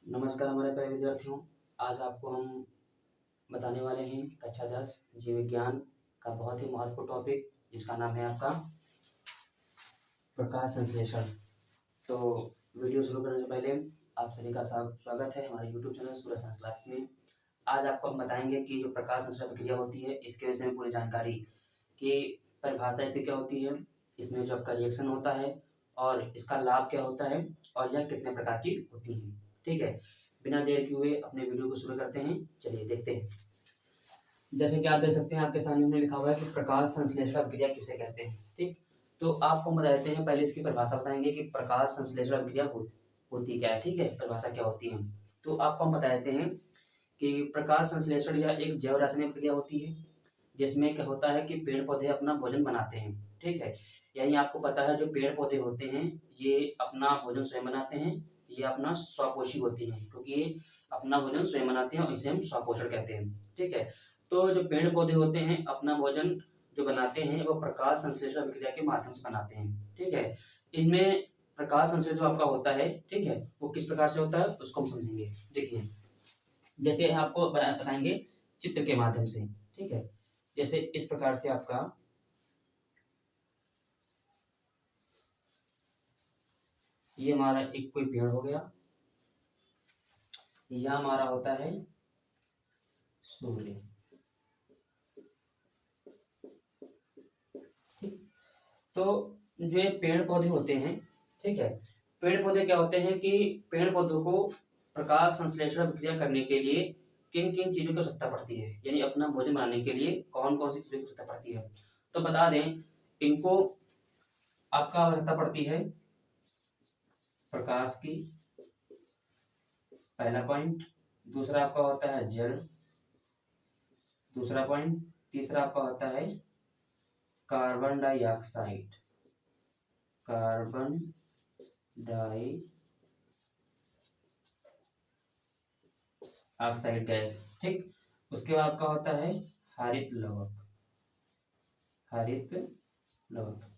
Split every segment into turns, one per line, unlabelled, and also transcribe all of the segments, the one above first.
नमस्कार हमारे प्यारे विद्यार्थियों। आज आपको हम बताने वाले हैं कक्षा 10 जीव विज्ञान का बहुत ही महत्वपूर्ण टॉपिक, जिसका नाम है आपका प्रकाश संश्लेषण। तो वीडियो शुरू करने से पहले आप सभी का स्वागत है हमारे यूट्यूब चैनल सूरज साइंस क्लास में। आज आपको हम बताएंगे कि जो प्रकाश संश्लेषण प्रक्रिया होती है इसके विषय में पूरी जानकारी की परिभाषा इससे क्या होती है, इसमें जो आपका रिएक्शन होता है और इसका लाभ क्या होता है और यह कितने प्रकार की होती है। ठीक है, बिना देर किए हुए अपने वीडियो को शुरू करते हैं। चलिए देखते हैं। जैसे कि आप देख सकते हैं आपके सामने में लिखा हुआ है कि प्रकाश संश्लेषण प्रक्रिया किसे कहते हैं। ठीक, तो आपको हम बता देते हैं, पहले इसकी परिभाषा बताएंगे कि प्रकाश संश्लेषण प्रक्रिया होती क्या है। ठीक है, परिभाषा क्या होती है। तो आपको हम बता देते हैं कि प्रकाश संश्लेषण यह एक जैव रासायनिक प्रक्रिया होती है जिसमें क्या होता है कि पेड़ पौधे अपना भोजन बनाते हैं। ठीक है, यानी आपको पता है जो पेड़ पौधे होते हैं ये अपना भोजन स्वयं बनाते हैं, ये अपना स्वपोषी होती हैं क्योंकि ये अपना भोजन स्वयं बनाते हैं और इसे हम स्वपोषण कहते हैं। ठीक है, तो जो पेड़ पौधे होते हैं अपना भोजन जो बनाते हैं वो प्रकाश संश्लेषण प्रक्रिया के माध्यम से बनाते हैं। ठीक है, इनमें प्रकाश संश्लेषण जो आपका होता है, ठीक है, वो किस प्रकार से होता है उसको हम समझेंगे। देखिए, जैसे आपको बताएंगे चित्र के माध्यम से। ठीक है, जैसे इस प्रकार से आपका ये हमारा एक कोई पेड़ हो गया, यह हमारा होता है सूर्य। ठीक, तो जो ये पेड़ पौधे होते हैं, ठीक है, पेड़ पौधे क्या होते हैं कि पेड़ पौधों को प्रकाश संश्लेषण प्रक्रिया करने के लिए किन किन चीजों की आवश्यकता पड़ती है, यानी अपना भोजन बनाने के लिए कौन कौन सी चीजों की आवश्यकता पड़ती है। तो बता दें, इनको आपका आवश्यकता पड़ती है प्रकाश की, पहला पॉइंट। दूसरा आपका होता है जल, दूसरा पॉइंट। तीसरा आपका होता है carbon dioxide, carbon dioxide gas. ठीक, उसके बाद आपका होता है हरित लवक, हरित लवक।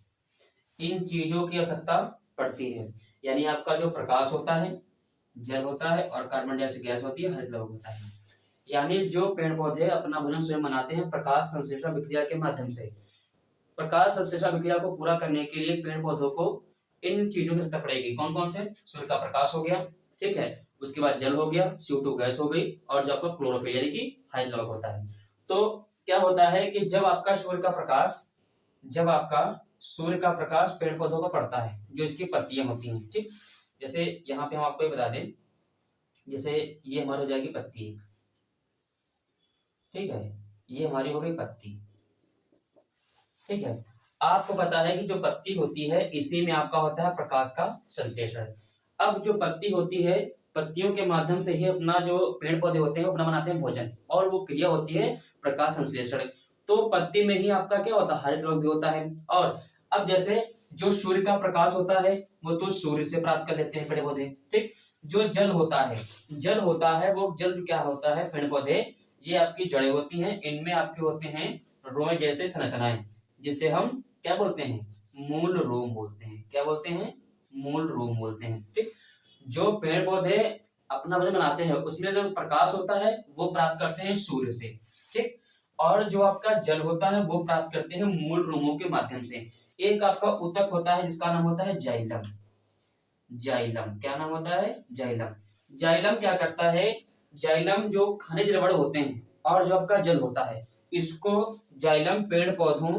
इन चीजों की आवश्यकता पड़ती है, यानी आपका जो प्रकाश होता है, जल होता है और कार्बन डाइऑक्साइड गैस होती है, हरित लवक होता है। यानी जो पेड़ पौधे अपना भोजन स्वयं बनाते हैं प्रकाश संश्लेषण प्रक्रिया के माध्यम से। प्रकाश संश्लेषण प्रक्रिया को पूरा करने के लिए पेड़ पौधों को इन चीजों की जरूरत पड़ेगी। कौन कौन से? सूर्य का प्रकाश हो गया, ठीक है, उसके बाद जल हो गया, CO2 गैस हो गई, और जो आपका क्लोरोफिल यानी कि हरित लवक होता है। तो क्या होता है कि जब आपका सूर्य का प्रकाश पेड़ पौधों पर पड़ता है, जो इसकी पत्तियां होती हैं। ठीक, जैसे यहाँ पे हम आपको ये बता दें, जैसे ये हमारी हो जाएगी पत्ती एक, ठीक है, ये हमारी हो गई पत्ती। ठीक है, आपको पता है कि जो पत्ती होती है इसी में आपका होता है प्रकाश का संश्लेषण। अब जो पत्ती होती है, पत्तियों के माध्यम से ही अपना जो पेड़ पौधे होते हैं वो अपना बनाते हैं भोजन, और वो क्रिया होती है प्रकाश संश्लेषण। तो पत्ती में ही आपका क्या होता है, हरित लवक भी होता है। और अब जैसे जो सूर्य का प्रकाश होता है वो तो सूर्य से प्राप्त कर लेते हैं पेड़ पौधे। ठीक, जो जल होता है वो जल क्या होता है, पेड़ पौधे ये आपकी जड़ें होती हैं, इनमें आपके होते हैं रोए जैसे संरचनाएं, जिसे हम क्या बोलते हैं, मूल रोम बोलते हैं। क्या बोलते हैं? मूल रोम बोलते हैं। ठीक, जो पेड़ पौधे अपना भोजन बनाते हैं उसमें जो प्रकाश होता है वो प्राप्त करते हैं सूर्य से। ठीक, और जो आपका जल होता है वो प्राप्त करते हैं मूल रोमों के माध्यम से। एक आपका ऊतक होता है जिसका नाम होता है जाइलम। जाइलम, क्या नाम होता है? जाइलम। जाइलम क्या करता है, जाइलम जो खनिज लवण होते हैं और जो आपका जल होता है, इसको जाइलम पेड़ पौधों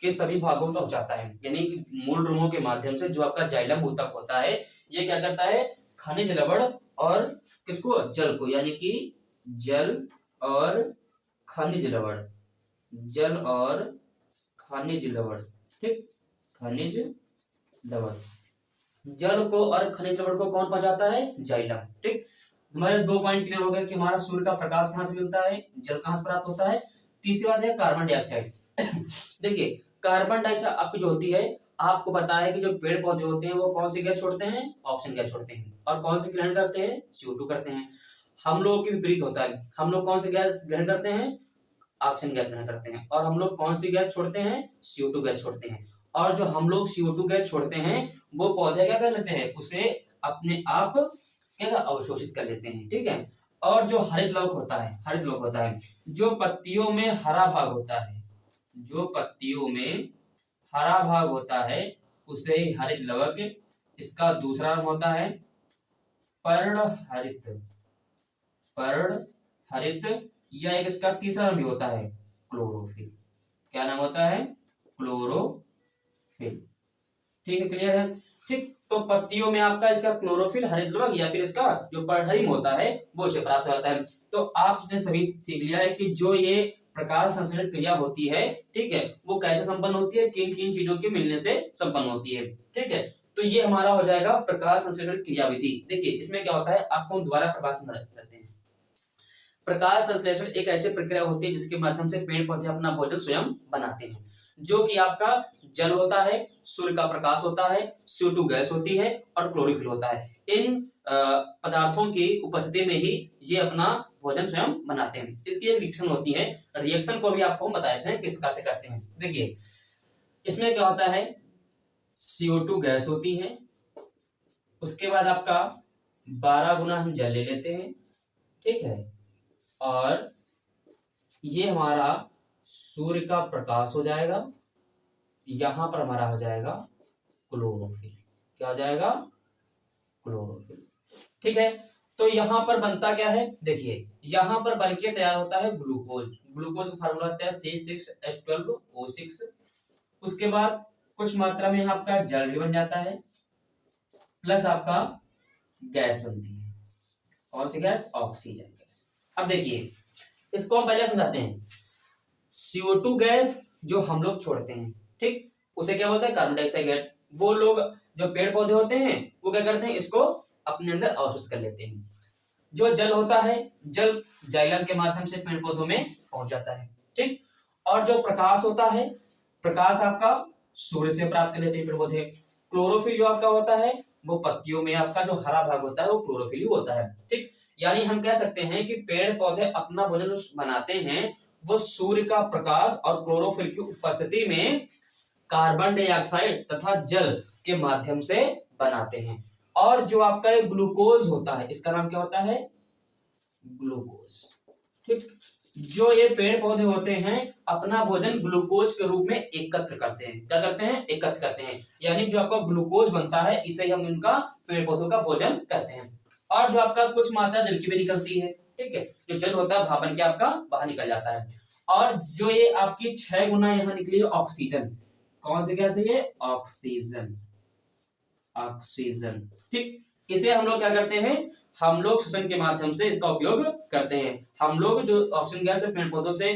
के सभी भागों तक पहुंचाता है, यानी मूल रोमों के माध्यम से जो आपका जाइलम ऊतक होता है ये क्या करता है, खनिज लवण और किसको, जल को, यानी कि जल और खनिज लवण, जल और खनिज लवण। ठीक, खनिज लवण, जल को और खनिज लवण को कौन पहुंचाता है? जाइलम। ठीक, हमारे 2 पॉइंट क्लियर हो गए कि हमारा सूर्य का प्रकाश कहां से मिलता है, जल कहां से प्राप्त होता है। तीसरी बात है कार्बन डाइऑक्साइड। देखिए, कार्बन डाइऑक्साइड आपकी जो होती है, आपको पता है कि जो पेड़ पौधे होते हैं वो कौन सी गैस छोड़ते हैं, ऑक्सीजन गैस छोड़ते हैं, और कौन सी ग्रहण करते हैं, CO2 करते हैं। हम लोगों के विपरीत होता है, हम लोग कौन सी गैस ग्रहण करते हैं, ऑक्सीजन गैस ग्रहण करते हैं, और हम लोग कौन सी गैस छोड़ते हैं, CO2 गैस छोड़ते हैं। और जो हम लोग CO2 गैस छोड़ते हैं वो पौधे क्या कर लेते हैं, उसे अपने आप क्या अवशोषित कर लेते हैं। ठीक है, और जो हरित लवक होता है, जो पत्तियों में हरा भाग होता है, जो पत्तियों में हरा भाग होता है उसे ही हरित लवक, इसका दूसरा नाम होता है पर्णहरित, पर्णहरित, या एक इसका तीसरा नाम भी होता है क्लोरोफिल। क्या नाम होता है? क्लोरोफिल। ठीक है, क्लियर है? ठीक, तो पत्तियों में आपका इसका क्लोरोफिल, हरित लवक या फिर इसका जो पर्णहरित होता है वो इसे प्राप्त होता है। तो आपने सभी सीख लिया है कि जो ये प्रकाश संश्लेषण क्रिया होती है, ठीक है, वो कैसे संपन्न होती है, किन किन चीजों के मिलने से संपन्न होती है। ठीक है, तो ये हमारा हो जाएगा प्रकाश संश्लेषण क्रियाविधि। देखिए इसमें क्या होता है, आपको हम दोबारा प्रकाश करते हैं। प्रकाश संश्लेषण एक ऐसी प्रक्रिया होती है जिसके माध्यम से पेड़ पौधे अपना भोजन स्वयं बनाते हैं, जो कि आपका जल होता है, सूर्य का प्रकाश होता है, CO2 गैस होती है और क्लोरोफिल होता है। इन पदार्थों की उपस्थिति में ही ये अपना भोजन स्वयं बनाते हैं। इसकी एक रिएक्शन होती है, रिएक्शन को भी आपको हम बताए थे किस प्रकार से करते हैं। देखिए इसमें क्या होता है, CO2 गैस होती है, उसके बाद आपका 12 गुना हम जल ले लेते हैं। ठीक है, और ये हमारा सूर्य का प्रकाश हो जाएगा, यहां पर हमारा हो जाएगा क्लोरोफिल। क्या हो जाएगा? क्लोरोफिल। ठीक है, तो यहां पर बनता क्या है, देखिए यहां पर बनके तैयार होता है ग्लूकोज। ग्लूकोज का फार्मूला होता है C6H12O6। उसके बाद कुछ मात्रा में आपका जल भी बन जाता है, प्लस आपका गैस बनती है। कौन सी गैस? Oxygen gas. अब देखिए इसको हम पहले समझाते हैं। CO2 गैस जो हम लोग छोड़ते हैं, ठीक, उसे क्या बोलते हैं? Carbon dioxide gas. वो लोग जो पेड़ पौधे होते हैं वो क्या करते हैं, इसको अपने अंदर अवशोषित कर लेते हैं। जो जल होता है, जल जाइलम के माध्यम से पेड़ पौधों में पहुंच जाता है। ठीक, और जो प्रकाश होता है, प्रकाश आपका सूर्य से प्राप्त कर लेते हैं पेड़ पौधे। क्लोरोफिल जो आपका होता है वो पत्तियों में आपका जो हरा भाग होता है वो क्लोरोफिल ही होता है। ठीक, यानी हम कह सकते हैं कि पेड़ पौधे अपना भोजन जो बनाते हैं वो सूर्य का प्रकाश और क्लोरोफिल की उपस्थिति में कार्बन डाइऑक्साइड तथा जल के माध्यम से बनाते हैं। और जो आपका ये ग्लूकोज होता है, इसका नाम क्या होता है? ग्लूकोज। ठीक, जो ये पेड़ पौधे होते हैं अपना भोजन ग्लूकोज के रूप में एकत्र करते हैं। क्या करते हैं? एकत्र करते हैं। यानी जो आपका ग्लूकोज बनता है इसे हम इनका पेड़ पौधों का भोजन करते हैं। और जो आपका कुछ मात्रा जल की भी निकलती है, ठीक है, जो जल होता है भाप बन के आपका बाहर निकल जाता है। और जो ये आपकी 6 गुना यहाँ निकली है ऑक्सीजन, कौन सी गैस है ये? ऑक्सीजन। ऑक्सीजन। ठीक, इसे हम लोग क्या करते हैं, हम लोग श्वसन के माध्यम से इसका उपयोग करते हैं। हम लोग जो ऑक्सीजन गैस पेड़ पौधों से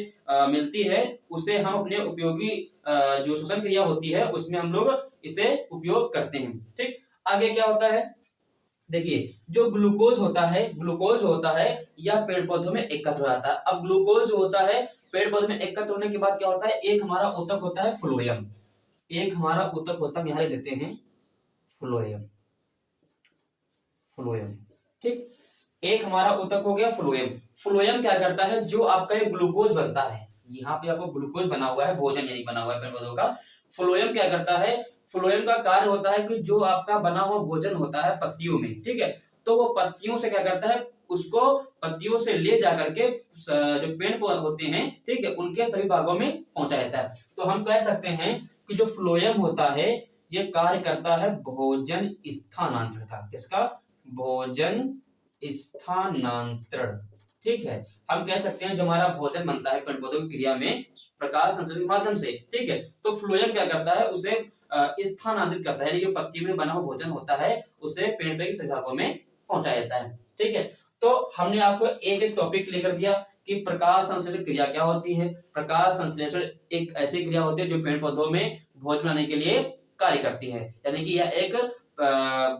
मिलती है उसे हम अपने उपयोगी जो श्वसन क्रिया होती है उसमें हम लोग इसे उपयोग करते हैं। ठीक, आगे क्या होता है, देखिए जो ग्लूकोज होता है यह पेड़ पौधों में एकत्र हो जाता है। अब ग्लूकोज होता है पेड़ पौधों में एकत्र होने के बाद क्या होता है, एक हमारा ऊतक होता है फ्लोएम, एक हमारा ऊतक होता है, यहां देते हैं फ्लोएम। फ्लोएम, ठीक, एक हमारा ऊतक हो गया फ्लोएम। फ्लोएम क्या करता है, जो आपका ये ग्लूकोज बनता है, यहाँ पे आपको ग्लूकोज बना हुआ है, भोजन यानी बना हुआ है पेड़ पौधों का। फ्लोएम क्या करता है, फ्लोएम का कार्य होता है कि जो आपका बना हुआ भोजन होता है पत्तियों में, ठीक है, तो वो पत्तियों से क्या करता है, उसको पत्तियों से ले जाकर के जो पेड़ पौधे होते हैं, ठीक है, उनके सभी भागों में पहुंचा जाता है। तो हम कह सकते हैं कि जो फ्लोएम होता है ये कार्य करता है भोजन स्थानांतरण का। किसका? भोजन स्थानांतरण। ठीक है, हम कह सकते हैं जो हमारा भोजन बनता है पेड़ पौधों की क्रिया में प्रकाश संश्लेषण के माध्यम से, ठीक है, तो फ्लोएम क्या करता है, उसे स्थानांतरित करता है, जो पत्ती में बना हुआ भोजन होता है उसे पेड़ के सभी भागों में पहुंचाया जाता है। ठीक है, तो हमने आपको एक एक टॉपिक लेकर दिया कि प्रकाश संश्लेषण क्रिया क्या होती है। प्रकाश संश्लेषण एक ऐसी क्रिया होती है जो पेड़ पौधों में भोजन बनाने के लिए कार्य करती है, यानी कि यह एक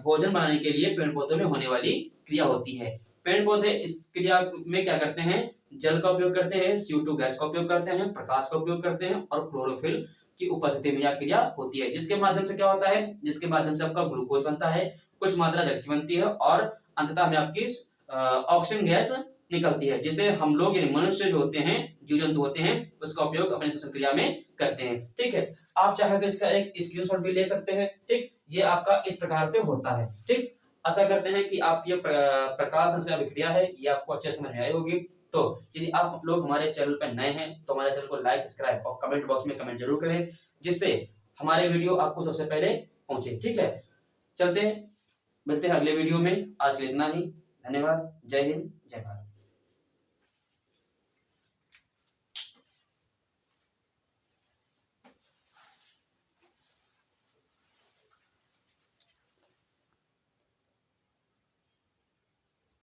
भोजन बनाने के लिए पेड़ पौधों में होने वाली क्रिया होती है। पेड़ पौधे इस क्रिया में क्या करते हैं, जल का उपयोग करते हैं, CO2 गैस का उपयोग करते हैं, प्रकाश का उपयोग करते हैं और क्लोरोफिल की उपस्थिति में यह क्रिया होती है, जिसके माध्यम से क्या होता है, जिसके माध्यम से आपका ग्लूकोज बनता है, कुछ मात्रा जल की बनती है और अंततः हमें आपकी ऑक्सीजन गैस निकलती है, जिसे हम लोग यानी मनुष्य जो होते हैं, जीव जंतु होते हैं, उसका उपयोग अपने श्वसन क्रिया में करते हैं। ठीक है, आप चाहे तो इसका एक स्क्रीनशॉट भी ले सकते हैं। ठीक, ये आपका इस प्रकार से होता है। ठीक, आशा करते हैं कि आपकी ये प्रकाश संश्लेषण अभिक्रिया है ये आपको अच्छे समझ में आई होगी। तो यदि आप लोग हमारे चैनल पर नए हैं तो हमारे चैनल को लाइक, सब्सक्राइब और कमेंट बॉक्स में कमेंट जरूर करें, जिससे हमारे वीडियो आपको सबसे पहले पहुंचे। ठीक है, चलते हैं, मिलते हैं अगले वीडियो में। आज के लिए इतना ही। धन्यवाद। जय हिंद, जय भारत।